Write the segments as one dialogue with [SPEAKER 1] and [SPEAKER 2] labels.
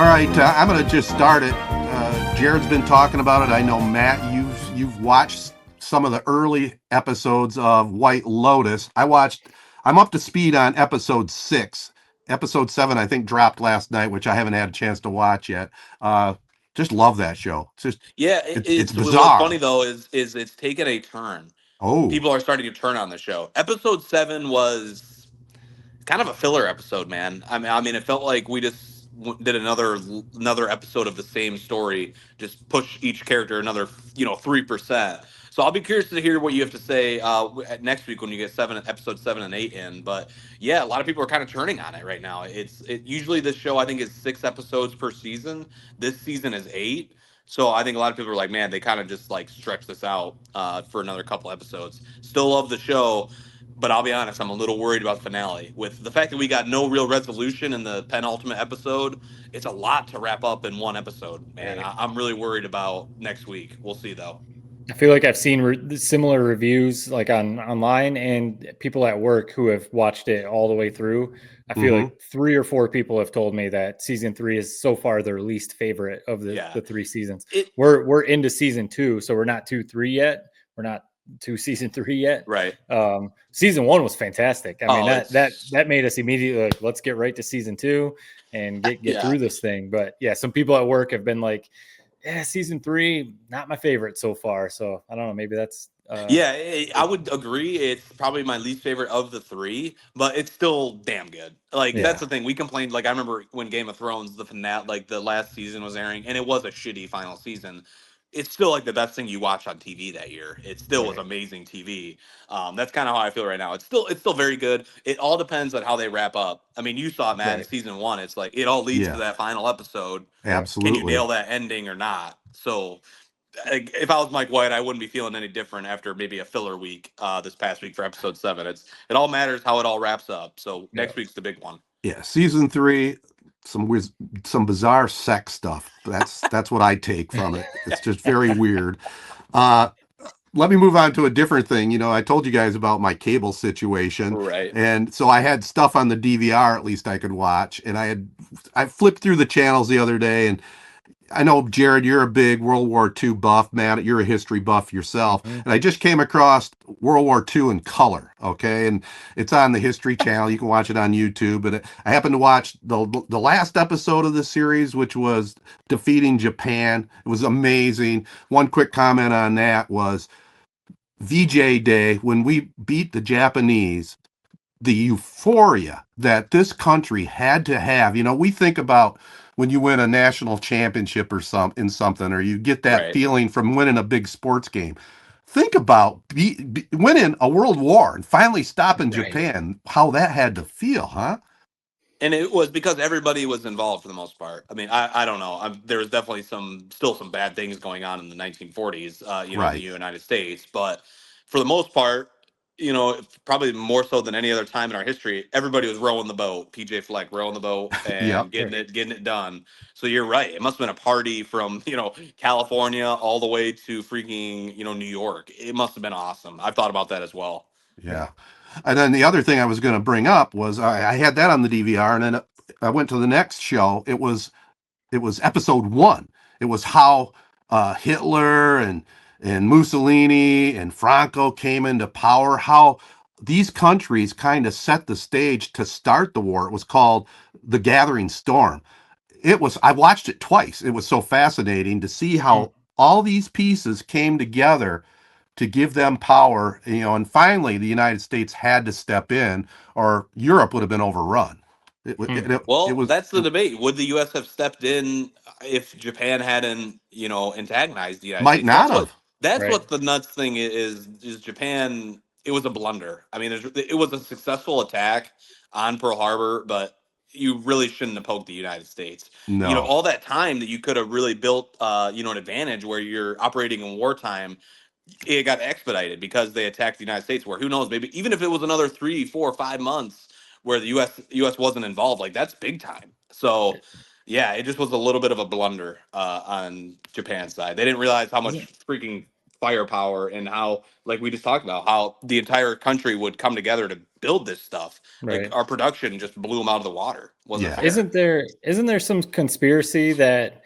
[SPEAKER 1] All right, I'm going to just start it. Jared's been talking about it. I know, Matt, you've watched some of the early episodes of White Lotus. I'm up to speed on episode 6. Episode 7, I think, dropped last night, which I haven't had a chance to watch yet. Just love that show.
[SPEAKER 2] Yeah,
[SPEAKER 1] It's
[SPEAKER 2] what's funny
[SPEAKER 1] bizarre.
[SPEAKER 2] though is it's taken a turn.
[SPEAKER 1] Oh,
[SPEAKER 2] People are starting to turn on the show. Episode 7 was kind of a filler episode, man. I mean, it felt like we just did another episode of the same story, just push each character another 3%. So I'll be curious to hear what you have to say next week when you get episode 7 and 8 in. But yeah, a lot of people are kind of turning on it right now. Usually this show I think is 6 episodes per season. This season is 8. So I think a lot of people are like, man, they kind of just like stretch this out for another couple episodes. Still love the show, but I'll be honest, I'm a little worried about the finale. With the fact that we got no real resolution in the penultimate episode, it's a lot to wrap up in one episode, man.
[SPEAKER 3] Right.
[SPEAKER 2] I'm really worried about next week. We'll see, though.
[SPEAKER 3] I feel like I've seen similar reviews like online and people at work who have watched it all the way through. I feel like 3 or 4 people have told me that season 3 is so far their least favorite of the 3 seasons. We're into season 2, so we're not 2-3 yet. We're not to season 3 yet.
[SPEAKER 2] Right.
[SPEAKER 3] Season 1 was fantastic. I mean, that made us immediately like, let's get right to season 2 and get through this thing. But yeah, some people at work have been like, yeah, season 3, not my favorite so far. So I don't know. Maybe that's.
[SPEAKER 2] I would agree. It's probably my least favorite of the 3, but it's still damn good. Like that's the thing. We complained. Like I remember when Game of Thrones, the finale, like the last season was airing, and it was a shitty final season. It's still like the best thing you watch on TV that year. It still was amazing TV. That's kind of how I feel right now. It's still very good. It all depends on how they wrap up. I mean, you saw it, Matt, in season 1. It's like it all leads to that final episode.
[SPEAKER 1] absolutely.
[SPEAKER 2] Can you nail that ending or not? So, if I was Mike White, I wouldn't be feeling any different after maybe a filler week this past week for episode 7. It all matters how it all wraps up. So next week's the big one.
[SPEAKER 1] Yeah, season 3. Some bizarre sex stuff. That's what I take from it. It's just very weird. Let me move on to a different thing. I told you guys about my cable situation,
[SPEAKER 2] right?
[SPEAKER 1] And so I had stuff on the DVR at least I could watch, and I flipped through the channels the other day, and I know, Jared, you're a big World War II buff, man. You're a history buff yourself. And I just came across World War II in color, okay? And it's on the History Channel. You can watch it on YouTube. But I happened to watch the last episode of the series, which was Defeating Japan. It was amazing. One quick comment on that was VJ Day, when we beat the Japanese, the euphoria that this country had to have. We think about when you win a national championship or something, or you get that feeling from winning a big sports game. Think about winning a world war and finally stopping Japan, how that had to feel, huh?
[SPEAKER 2] And it was because everybody was involved for the most part. I mean, I don't know. There was definitely still some bad things going on in the 1940s, in the United States. But for the most part, probably more so than any other time in our history, everybody was rowing the boat. PJ Fleck rowing the boat and getting it done. So you're right. It must have been a party from California all the way to freaking New York. It must have been awesome. I've thought about that as well.
[SPEAKER 1] Yeah. And then the other thing I was going to bring up was I had that on the DVR, and then I went to the next show. It was episode 1. It was how Hitler and Mussolini and Franco came into power, how these countries kind of set the stage to start the war. It was called The Gathering Storm. I watched it twice. It was so fascinating to see how all these pieces came together to give them power, and finally the United States had to step in or Europe would have been overrun.
[SPEAKER 2] That's the debate. Would the U.S. have stepped in if Japan hadn't, antagonized the United States?
[SPEAKER 1] Might not have.
[SPEAKER 2] That's what the nuts thing is Japan. It was a blunder. I mean, it was a successful attack on Pearl Harbor, but you really shouldn't have poked the United States.
[SPEAKER 1] No.
[SPEAKER 2] All that time that you could have really built, an advantage where you're operating in wartime, it got expedited because they attacked the United States. Where who knows, maybe even if it was another 3, 4, 5 months where the U.S. wasn't involved, like that's big time. So. Yeah, it just was a little bit of a blunder on Japan's side. They didn't realize how much freaking firepower and how, like we just talked about, how the entire country would come together to build this stuff.
[SPEAKER 3] Right.
[SPEAKER 2] Like our production just blew them out of the water. Wasn't fair.
[SPEAKER 3] Isn't there some conspiracy that,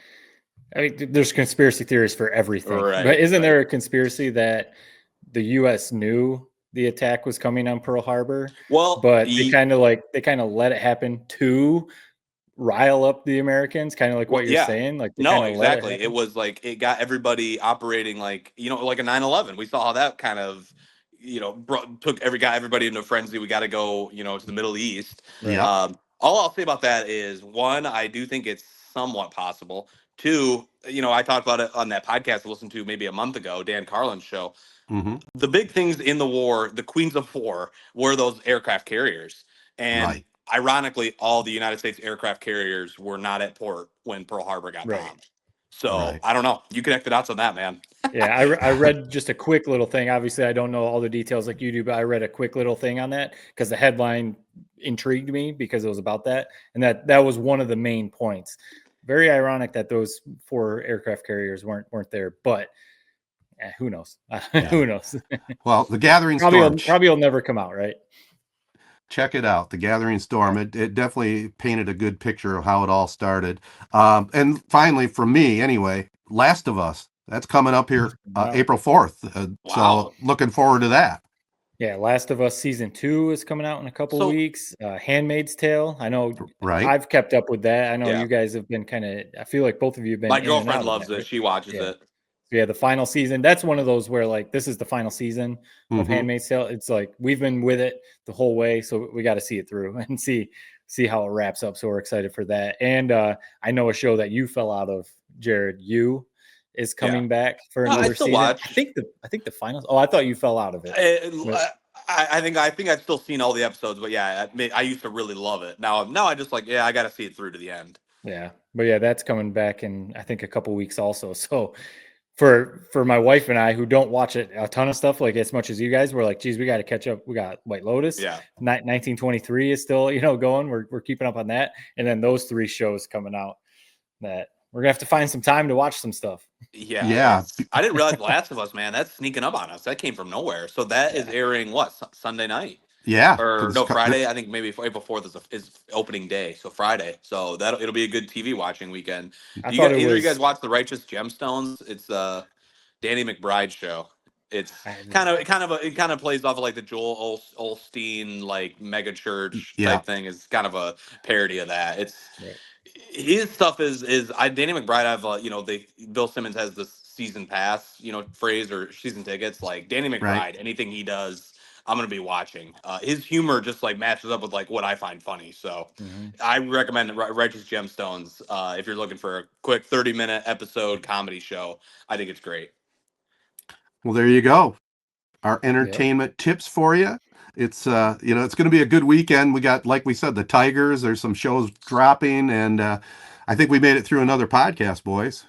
[SPEAKER 3] I mean, there's conspiracy theories for everything,
[SPEAKER 2] Right,
[SPEAKER 3] but isn't
[SPEAKER 2] right.
[SPEAKER 3] there a conspiracy that the U.S. knew the attack was coming on Pearl Harbor?
[SPEAKER 2] Well,
[SPEAKER 3] but they kind of let it happen to rile up the Americans, kind of like what you're saying. Like,
[SPEAKER 2] no, exactly. It was like it got everybody operating like, you know, like a 9/11. We saw how that kind of, you know, got everybody into a frenzy. We got to go, you know, to the Middle East.
[SPEAKER 3] Right.
[SPEAKER 2] All I'll say about that is, one, I do think it's somewhat possible. Two, you know, I talked about it on that podcast I listened to maybe a month ago, Dan Carlin's show.
[SPEAKER 1] Mm-hmm.
[SPEAKER 2] The big things in the war, the queens of war, were those aircraft carriers. And ironically, all the United States aircraft carriers were not at port when Pearl Harbor got bombed. So I don't know. You connect the dots on that, man.
[SPEAKER 3] Yeah, I read just a quick little thing. Obviously, I don't know all the details like you do, but I read a quick little thing on that because the headline intrigued me because it was about that. And that was one of the main points. Very ironic that those 4 aircraft carriers weren't there, but who knows? Who knows?
[SPEAKER 1] Well, the Gathering
[SPEAKER 3] Storm
[SPEAKER 1] probably
[SPEAKER 3] will never come out, right?
[SPEAKER 1] Check it out, the Gathering Storm. It definitely painted a good picture of how it all started. And finally, for me anyway, Last of Us. That's coming up here April 4th. So looking forward to that.
[SPEAKER 3] Yeah, Last of Us season 2 is coming out in a couple of weeks. Handmaid's Tale. I know, I've kept up with that. I know you guys have been I feel like both of you have been.
[SPEAKER 2] My girlfriend loves it. She watches it.
[SPEAKER 3] Yeah, the final season. That's one of those where like this is the final season of Handmaid's Tale. It's like we've been with it the whole way, so we got to see it through and see how it wraps up. So we're excited for that. And I know a show that you fell out of, Jared. You is coming back for another season.
[SPEAKER 2] Watch.
[SPEAKER 3] I think the finals. Oh, I thought you fell out of it.
[SPEAKER 2] I think I've still seen all the episodes, but yeah, I used to really love it. Now I just like, I got to see it through to the end.
[SPEAKER 3] Yeah, but yeah, that's coming back in I think a couple weeks also. So for my wife and I who don't watch it a ton of stuff like as much as you guys, we're like, geez, we got to catch up. We got White Lotus.
[SPEAKER 2] Yeah,
[SPEAKER 3] 1923 is still going. We're keeping up on that, and then those 3 shows coming out that we're gonna have to find some time to watch some stuff.
[SPEAKER 1] Yeah.
[SPEAKER 2] I didn't realize Last of Us, man. That's sneaking up on us. That came from nowhere. So that is airing Sunday night?
[SPEAKER 1] Yeah.
[SPEAKER 2] Or no, Friday. I think maybe April 4th is opening day. So Friday. So it'll be a good TV watching weekend. Either of you guys watch The Righteous Gemstones? It's Danny McBride's show. It's it kind of plays off of like the Joel Osteen like mega church type thing. Is kind of a parody of that. It's his stuff is Danny McBride. I've Bill Simmons has this season pass phrase or season tickets. Like Danny McBride, anything he does, I'm gonna be watching. His humor just like matches up with like what I find funny. So I recommend Righteous Gemstones if you're looking for a quick 30-minute episode comedy show. I think it's great.
[SPEAKER 1] Well, there you go. Our entertainment tips for you. It's it's going to be a good weekend. We got, like we said, the Tigers. There's some shows dropping, and I think we made it through another podcast, boys.